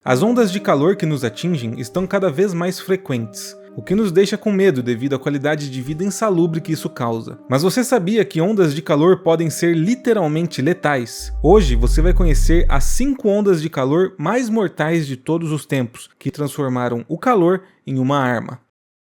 As ondas de calor que nos atingem estão cada vez mais frequentes, o que nos deixa com medo devido à qualidade de vida insalubre que isso causa. Mas você sabia que ondas de calor podem ser literalmente letais? Hoje você vai conhecer as 5 ondas de calor mais mortais de todos os tempos, que transformaram o calor em uma arma.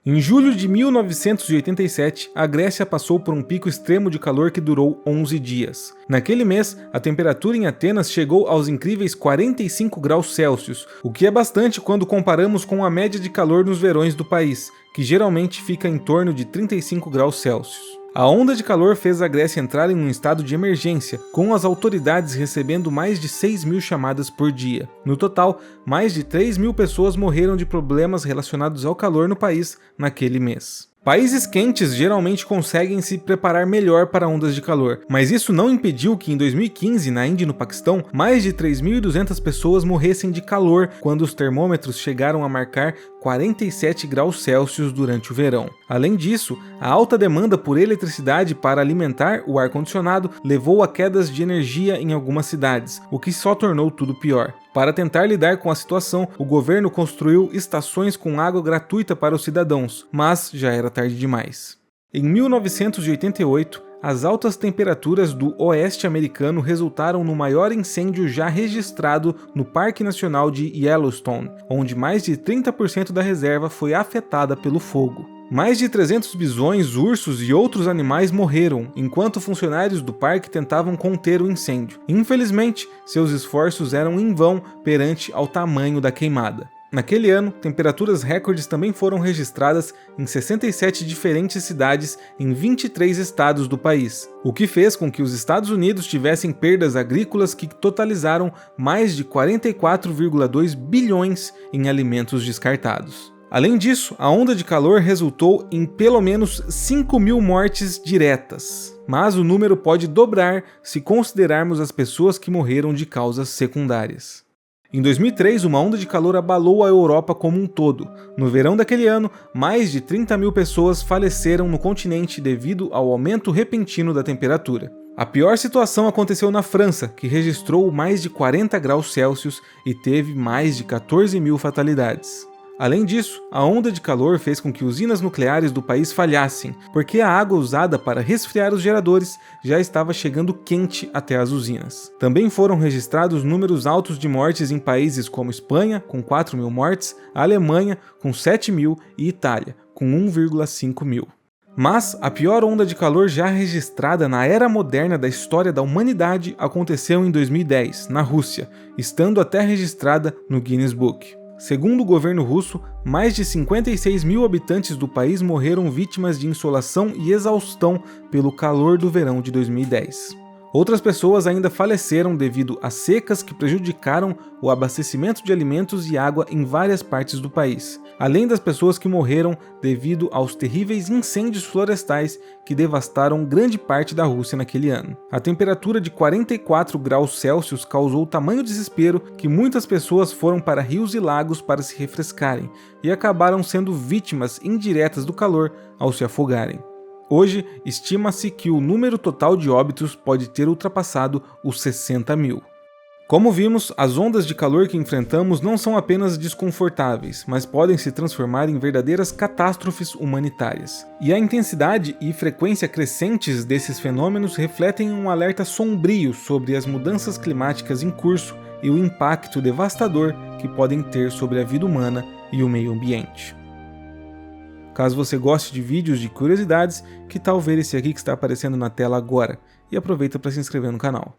Em julho de 1987, a Grécia passou por um pico extremo de calor que durou 11 dias. Naquele mês, a temperatura em Atenas chegou aos incríveis 45 graus Celsius, o que é bastante quando comparamos com a média de calor nos verões do país, que geralmente fica em torno de 35 graus Celsius. A onda de calor fez a Grécia entrar em um estado de emergência, com as autoridades recebendo mais de 6.000 chamadas por dia. No total, mais de 3.000 pessoas morreram de problemas relacionados ao calor no país naquele mês. Países quentes geralmente conseguem se preparar melhor para ondas de calor, mas isso não impediu que em 2015, na Índia e no Paquistão, mais de 3.200 pessoas morressem de calor quando os termômetros chegaram a marcar 47 graus Celsius durante o verão. Além disso, a alta demanda por eletricidade para alimentar o ar-condicionado levou a quedas de energia em algumas cidades, o que só tornou tudo pior. Para tentar lidar com a situação, o governo construiu estações com água gratuita para os cidadãos, mas já era tarde demais. Em 1988, as altas temperaturas do oeste americano resultaram no maior incêndio já registrado no Parque Nacional de Yellowstone, onde mais de 30% da reserva foi afetada pelo fogo. Mais de 300 bisões, ursos e outros animais morreram, enquanto funcionários do parque tentavam conter o incêndio. Infelizmente, seus esforços eram em vão perante ao tamanho da queimada. Naquele ano, temperaturas recordes também foram registradas em 67 diferentes cidades em 23 estados do país, o que fez com que os Estados Unidos tivessem perdas agrícolas que totalizaram mais de 44,2 bilhões em alimentos descartados. Além disso, a onda de calor resultou em pelo menos 5.000 mortes diretas, mas o número pode dobrar se considerarmos as pessoas que morreram de causas secundárias. Em 2003, uma onda de calor abalou a Europa como um todo. No verão daquele ano, mais de 30.000 pessoas faleceram no continente devido ao aumento repentino da temperatura. A pior situação aconteceu na França, que registrou mais de 40 graus Celsius e teve mais de 14.000 fatalidades. Além disso, a onda de calor fez com que usinas nucleares do país falhassem, porque a água usada para resfriar os geradores já estava chegando quente até as usinas. Também foram registrados números altos de mortes em países como Espanha, com 4.000 mortes, a Alemanha, com 7.000 e Itália, com 1,5 mil. Mas a pior onda de calor já registrada na era moderna da história da humanidade aconteceu em 2010, na Rússia, estando até registrada no Guinness Book. Segundo o governo russo, mais de 56.000 habitantes do país morreram vítimas de insolação e exaustão pelo calor do verão de 2010. Outras pessoas ainda faleceram devido a secas que prejudicaram o abastecimento de alimentos e água em várias partes do país, além das pessoas que morreram devido aos terríveis incêndios florestais que devastaram grande parte da Rússia naquele ano. A temperatura de 44 graus Celsius causou tamanho desespero que muitas pessoas foram para rios e lagos para se refrescarem e acabaram sendo vítimas indiretas do calor ao se afogarem. Hoje, estima-se que o número total de óbitos pode ter ultrapassado os 60.000. Como vimos, as ondas de calor que enfrentamos não são apenas desconfortáveis, mas podem se transformar em verdadeiras catástrofes humanitárias. E a intensidade e frequência crescentes desses fenômenos refletem um alerta sombrio sobre as mudanças climáticas em curso e o impacto devastador que podem ter sobre a vida humana e o meio ambiente. Caso você goste de vídeos de curiosidades, que tal ver esse aqui que está aparecendo na tela agora? E aproveita para se inscrever no canal.